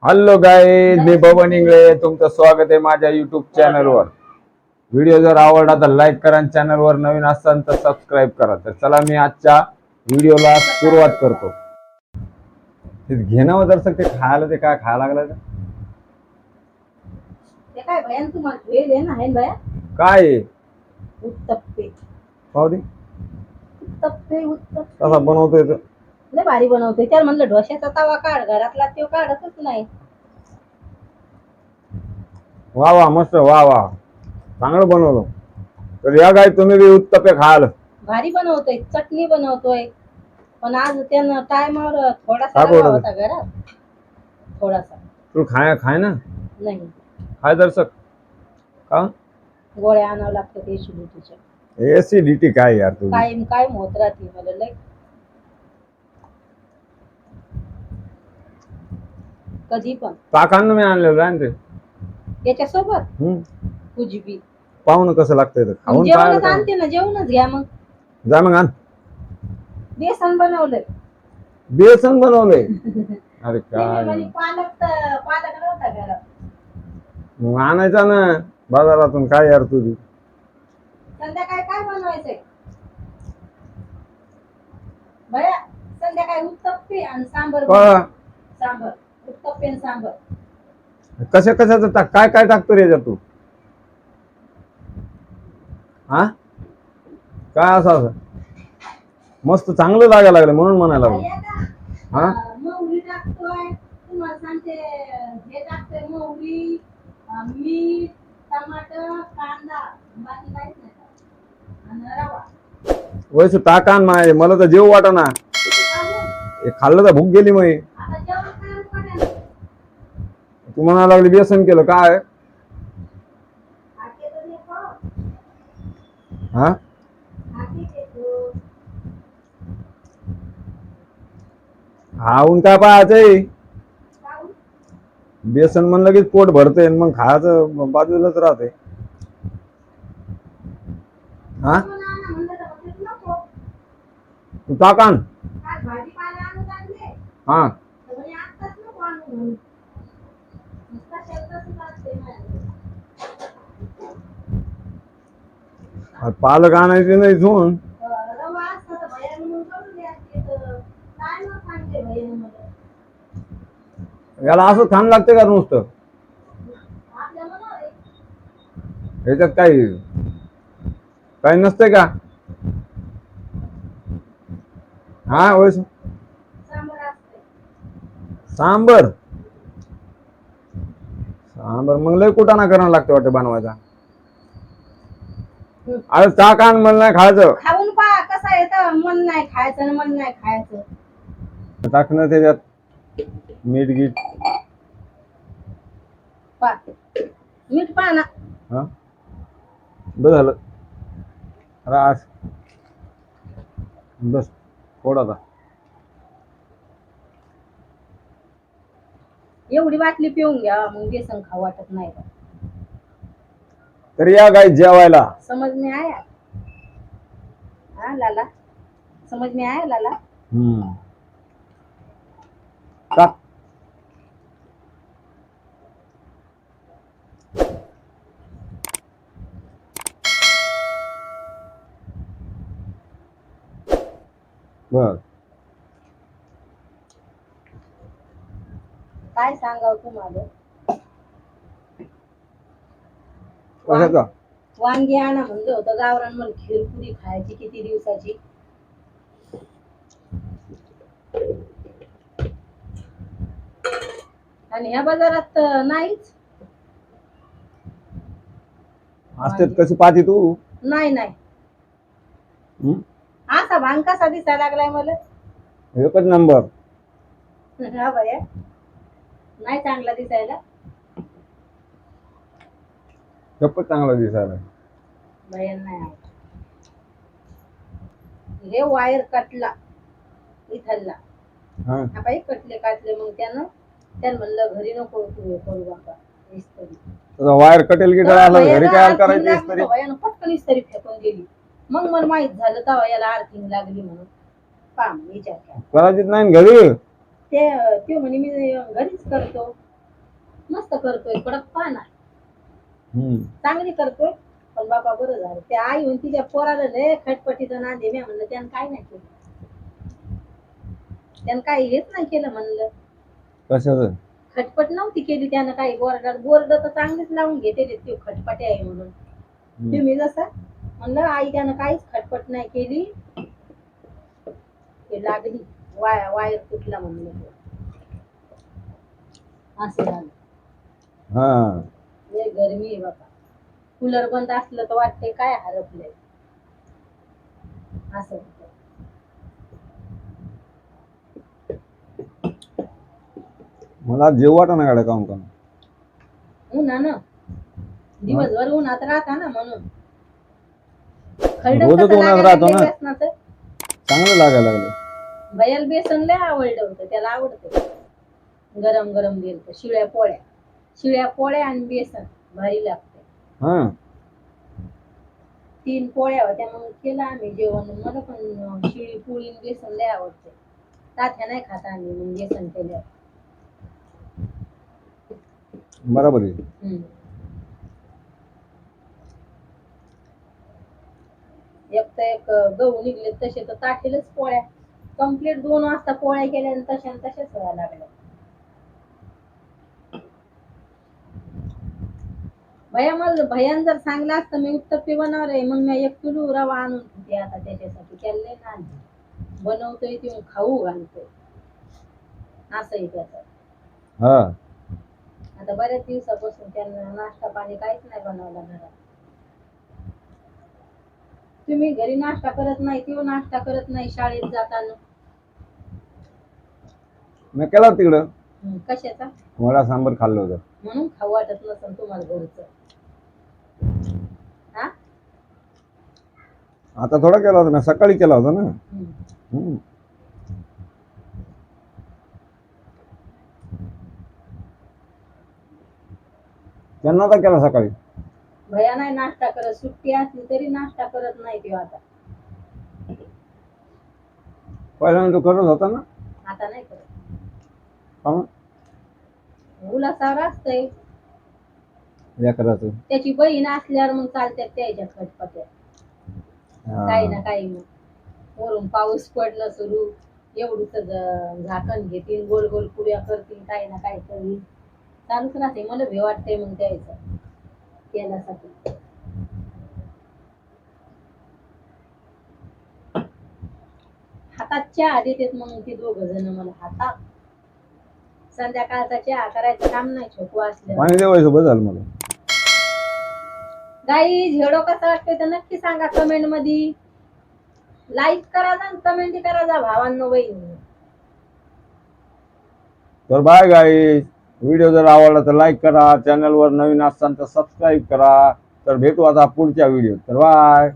Hello guys, मी बबन इंगळे. तुमचं स्वागत आहे माझ्या युट्यूब चॅनलवर. व्हिडिओ जर आवडला तर लाईक करा आणि चॅनलवर नवीन असाल तर सबस्क्राईब करा. तर चला मी आजच्या व्हिडिओला सुरुवात करतो. ते घेणं जर ते खायला, ते काय खायला लागलं ते काय भयान तुम्हाला भेल आहे ना, आहे भया काय आहे? उत्तप्पे. पाहू दे उत्तप्पे कसा बनवतोय तो. लय भारी बनवते. त्याला म्हणलं ढोश्याचा तवा काढ, घरातला तो काढतच नाही. वा वा, मस्त, वा वा, चांगलं बनवलं. तर या गाई तुम्ही बी उत्तप्पे खाल. भारी बनवतोय, चटणी बनवतोय. पण आज त्यानं टायमावर थोडासा काय रवा बोलत होता घरात, थोडासा. तू खाय खाय ना, नाही, खाय दर्शक. का गोळ्या आणावं लागतं एसिडिटीच्या. एसिडिटी काय यार तू? कायम कायम होत राहते मला लय. कधी पण ताकांना मी आणलेलं आहे ना ते. त्याच्यासोबत कुजबी पाहून कसं लागतंय तर खाऊन जेवणच आणते ना, जेवणच घ्या मग. जा मग आण. बेसन बनवलंय. बेसन बनवलंय? अरे काय पालक नव्हता घरात. मग आणायचा ना बाजारातून. काय यार तुझी. संध्याकाळी काय बनवायचंय भया? संध्याकाळी उत्तप्पे आणि सांबर. सांबर, उत्तप्पे आणि सांबर. कशाचं टाक, काय काय टाकतो रे याच्यात तू? हा, काय असं मस्त चांगलं लागायला लागलं म्हणून म्हणायला लागलो. हा, मोहरी टाकतोय, तुम्हाला सांगते. हे टाकतोय मोहरी, मीठ, टमाटर, कांदा, बाकी काहीच नाही. आणि रवा. वैस ताकान माय, मला तर जेव वाटा ना. हे खाल्लं तर भूक गेली. मग आता जेवण काय पडेल? तू म्हणायला लागली बेसन केलं काय? हा, हाऊन काय पाहायचंय? बेसन म्हणलं की पोट भरतंय, मग खायचं बाजूलाच राहते. हा, तू ताकान. हा, पालक आणायचे नाही इथून. याला असं छान लागते का नुसतं? ह्याच्यात काही काही नसतंय का? हा, वैस सांबर. सांबर मग लय कुटाणा करायला लागते वाटतं बनवायचा. अरे ताक आण, मला नाही खायचं. खाऊन पहा कसा येतं. मन नाही खायचं, मन नाही खायचं. टाकणं त्याच्यात मीठ गीठ. मीठ पहा ना. हा, बस झालं. रास बस थोडासा. एवढी बाटली पिऊन घ्या, मग बेसन खाऊ वाटत नाही. तरी या गाई जेवायला. समज में आया? हाँ लाला, समझ में आया लाला? टाक. बर, काय सांगाव तुम्हाला. कशाचा? वांगी आणा म्हणलं होतं गावरान, मला खीरपुरी खायची किती दिवसाची. आणि ह्या बाजारात नाहीच. असतेत कशी पाहती तू? नाही नाही, असा भांग कसा दिसायला लागलाय मला. एकच नंबर. हा भया, नाही चांगला दिसायला. खूपच चांगला दिसायला. भयान नाही आवडत. हे वायर कटला इथला. हा बाई, कटले मग त्यानं म्हणलं घरी नको तू हे करू बाबा, इस्त्री. वायर कटेल की घरी काय करायची इस्त्री? भयानं पटकन इस्त्री फेकून गेली. मग मला माहित झालं तेव्हा याला आर्थिंग लागली म्हणून. पाम विचार करायचीच नाही घरी. ते म्हणे मी घरीच करतो. मस्त करतोय, कडक पान आहे, हम्म. चांगली करतोय. पण बाबा बरं झालं त्या आई होऊन तिच्या पोराला लय खटपटीचं नांदे. मी म्हणलं त्यानं काय नाही केलं, त्यानं काही हेच नाही केलं म्हणलं. कशाचं? खटपट नव्हती केली त्यानं काही. बोर्डात बोर्ड तर चांगलीच लावून घेते ते खटपटे आहे म्हणून. तुम्ही जसं म्हणलं आई त्यानं काहीच खटपट नाही केली. ते लागली वायर तुटला म्हणलं असं झालं. हा लय गरमी आहे बाबा. कूलर बंद असलं तर वाटतंय काय हरपलंय असं होतं. मला जेव वाटा ना गाड्या काम काम. उन्हानं दिवसभर उन्हात राहता ना म्हणून. रोजच उन्हात राहतो ना, चांगलं लागायला लागलं. भयाला बेसन लय आवडलं होतं, त्याला आवडतं गरम गरम दिलं तर. शिळ्या पोळ्या आणि बेसन भारी लागते. हा 3 पोळ्या होत्या मग केलं आम्ही जेवण. मला पण शिळी पोळी आणि बेसन लय आवडते. तात्या नाही खाता आम्ही मग बेसन केल्यावर. बरोबर आहे. एक तर एक गहू निघले तसे तर ताटेलच पोळ्या कम्प्लीट 2 वाजता पोळ्या केल्या आणि तशाच व्हायला लागल्या. भयान जर सांगलं असतं मी उत्तप्पे बनवणार आहे, मग मी 1 किलो रवा आणून ठेवते आता त्याच्यासाठी. त्याला लय नाद बनवतोय ते खाऊ घालतोय असं आहे त्याचं. हा आता बऱ्याच दिवसापासून त्यांना नाश्ता पाणी काहीच नाही बनवला घरात. तुम्ही घरी नाश्ता करत नाही, किंवा नाश्ता करत नाही शाळेत जाताना. मी केला तिकडं कशाचा वडा सांबर खाल्लं होतं म्हणून खाऊ वाटत नसेल तुम्हाला घरचं. हा आता थोडा केला होता ना, सकाळी केला होता ना. त्यांना तर केला सकाळी. भया नाही नाश्ता करत, सुट्टी असली तरी नाश्ता करत नाही तो आता. पहिल्यांदा तो करत होता ना, आता नाही करत. हा उलासावर असतंय लेकराचं. त्याची बहीण असल्यावर मग चालत्यात त्याच्या खटपट्या काही ना काही. मग वरून पाऊस पडलं सुरू, एवढूच झाकण घेतील, गोल गोल पुऱ्या करतील, काही ना काही करतील, चालूच राहते. मला भे वाटतंय मग द्यायचं केल्यासाठी. हातात चहा देतात मग ते 2 जण मला हातात. संध्याकाळचा चहा करायचं काम नाही छोटू असल्यावर. पाणी देवायचं बस झालं मला. गाईज व्हिडिओ कसा वाटतोय तर नक्की सांगा कमेंट मध्ये. लाईक करा जा, कमेंट करा जा भावांनो बहिणी. तर बाय गाईज. व्हिडिओ जर आवडला तर लाईक करा, चॅनलवर नवीन असताना तर सबस्क्राईब करा. तर भेटू आता पुढच्या व्हिडिओ. तर बाय.